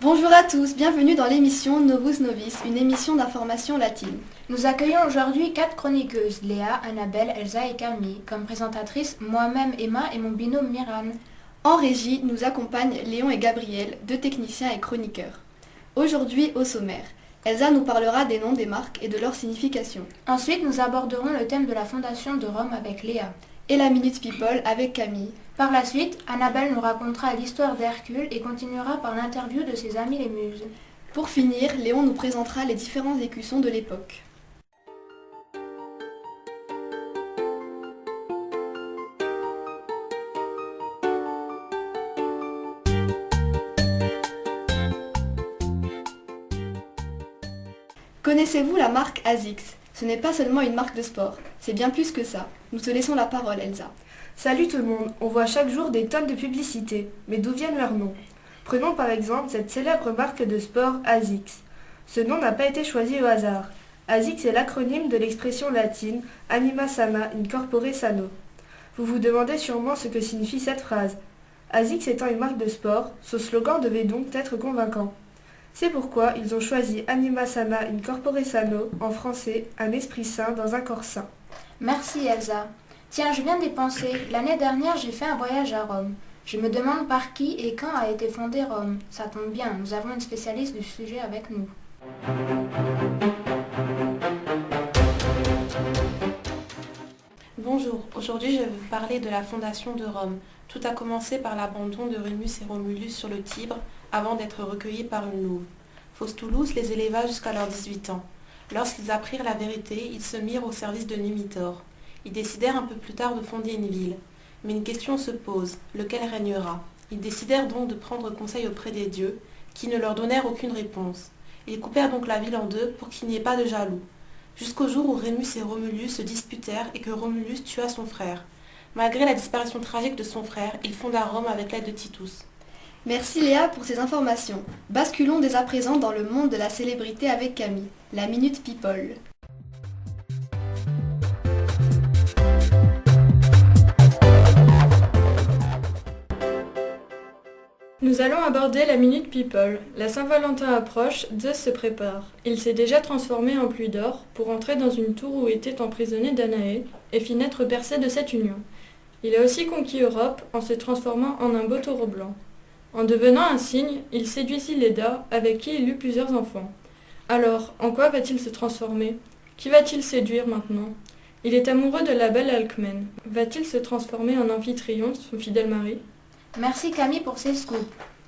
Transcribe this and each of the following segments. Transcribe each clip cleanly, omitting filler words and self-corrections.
Bonjour à tous, bienvenue dans l'émission Novus Novis, une émission d'information latine. Nous accueillons aujourd'hui 4 chroniqueuses, Léa, Annabelle, Elsa et Camille. Comme présentatrices, moi-même Emma et mon binôme Miran. En régie, nous accompagnent Léon et Gabriel, 2 techniciens et chroniqueurs. Aujourd'hui, au sommaire, Elsa nous parlera des noms des marques et de leur signification. Ensuite, nous aborderons le thème de la fondation de Rome avec Léa. Et la Minute People avec Camille. Par la suite, Annabelle nous racontera l'histoire d'Hercule et continuera par l'interview de ses amies les muses. Pour finir, Léon nous présentera les différents écussons de l'époque. Connaissez-vous la marque ASICS ? Ce n'est pas seulement une marque de sport, c'est bien plus que ça. Nous te laissons la parole, Elsa. Salut tout le monde, on voit chaque jour des tonnes de publicités, mais d'où viennent leurs noms ? Prenons par exemple cette célèbre marque de sport ASICS. Ce nom n'a pas été choisi au hasard. ASICS est l'acronyme de l'expression latine Anima Sama Incorpore Sano. Vous vous demandez sûrement ce que signifie cette phrase. ASICS étant une marque de sport, ce slogan devait donc être convaincant. C'est pourquoi ils ont choisi Anima Sama Incorpore Sano, en français, un esprit sain dans un corps sain. Merci Elsa. Tiens, je viens d'y penser. L'année dernière, j'ai fait un voyage à Rome. Je me demande par qui et quand a été fondée Rome. Ça tombe bien, nous avons une spécialiste du sujet avec nous. Bonjour, aujourd'hui je vais vous parler de la fondation de Rome. Tout a commencé par l'abandon de Rémus et Romulus sur le Tibre avant d'être recueillis par une louve. Faustulus les éleva jusqu'à leurs 18 ans. Lorsqu'ils apprirent la vérité, ils se mirent au service de Numitor. Ils décidèrent un peu plus tard de fonder une ville. Mais une question se pose, lequel régnera ? Ils décidèrent donc de prendre conseil auprès des dieux, qui ne leur donnèrent aucune réponse. Ils coupèrent donc la ville en deux pour qu'il n'y ait pas de jaloux. Jusqu'au jour où Rémus et Romulus se disputèrent et que Romulus tua son frère. Malgré la disparition tragique de son frère, il fonda Rome avec l'aide de Titus. Merci Léa pour ces informations. Basculons dès à présent dans le monde de la célébrité avec Camille, la Minute People. Nous allons aborder la Minute People. La Saint-Valentin approche, Zeus se prépare. Il s'est déjà transformé en pluie d'or pour entrer dans une tour où était emprisonné Danaé et fit naître Persée de cette union. Il a aussi conquis Europe en se transformant en un beau taureau blanc. En devenant un cygne, il séduisit Léda avec qui il eut plusieurs enfants. Alors, en quoi va-t-il se transformer ? Qui va-t-il séduire maintenant ? Il est amoureux de la belle Alcmène. Va-t-il se transformer en Amphitryon, son fidèle mari ? Merci Camille pour ces scoops.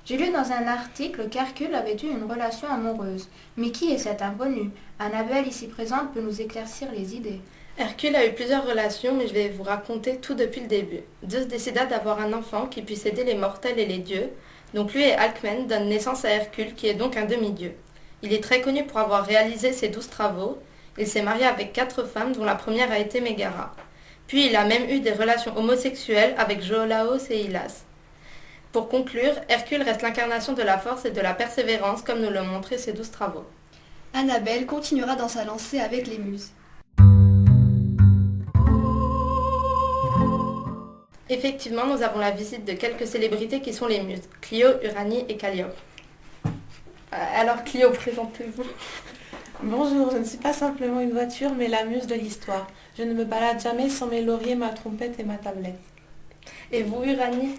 J'ai lu dans un article qu'Hercule avait eu une relation amoureuse. Mais qui est cet inconnu ? Annabelle, ici présente, peut nous éclaircir les idées. Hercule a eu plusieurs relations, mais je vais vous raconter tout depuis le début. Zeus décida d'avoir un enfant qui puisse aider les mortels et les dieux. Donc lui et Alcmène donnent naissance à Hercule, qui est donc un demi-dieu. Il est très connu pour avoir réalisé ses 12 travaux. Il s'est marié avec 4 femmes, dont la première a été Mégara. Puis il a même eu des relations homosexuelles avec Joolaos et Hylas. Pour conclure, Hercule reste l'incarnation de la force et de la persévérance, comme nous l'ont montré ses 12 travaux. Annabelle continuera dans sa lancée avec les muses. Effectivement, nous avons la visite de quelques célébrités qui sont les muses, Clio, Uranie et Calliope. Alors Clio, présentez-vous. Bonjour, je ne suis pas simplement une voiture, mais la muse de l'histoire. Je ne me balade jamais sans mes lauriers, ma trompette et ma tablette. Et vous, Uranie ?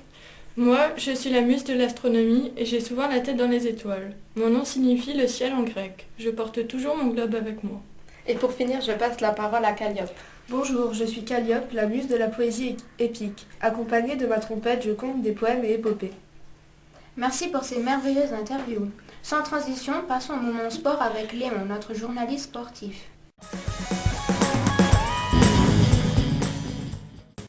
Moi, je suis la muse de l'astronomie et j'ai souvent la tête dans les étoiles. Mon nom signifie le ciel en grec. Je porte toujours mon globe avec moi. Et pour finir, je passe la parole à Calliope. Bonjour, je suis Calliope, la muse de la poésie épique. Accompagnée de ma trompette, je conte des poèmes et épopées. Merci pour ces merveilleuses interviews. Sans transition, passons au moment sport avec Léon, notre journaliste sportif.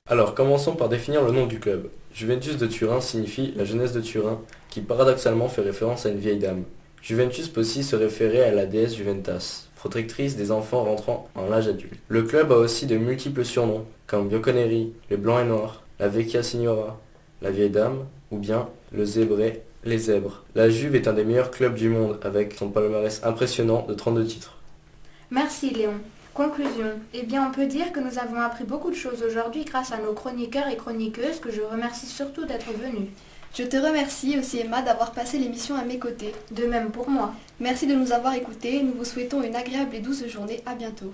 Alors, commençons par définir le nom du club. Juventus de Turin signifie la jeunesse de Turin, qui paradoxalement fait référence à une vieille dame. Juventus peut aussi se référer à la déesse Juventas, protectrice des enfants rentrant en l'âge adulte. Le club a aussi de multiples surnoms, comme Bioconeri, les Blancs et Noirs, la Vecchia Signora, la vieille dame, ou bien le Zébré, les Zèbres. La Juve est un des meilleurs clubs du monde, avec son palmarès impressionnant de 32 titres. Merci Léon. Conclusion. Eh bien, on peut dire que nous avons appris beaucoup de choses aujourd'hui grâce à nos chroniqueurs et chroniqueuses que je remercie surtout d'être venus. Je te remercie aussi Emma d'avoir passé l'émission à mes côtés. De même pour moi. Merci de nous avoir écoutés, nous vous souhaitons une agréable et douce journée, à bientôt.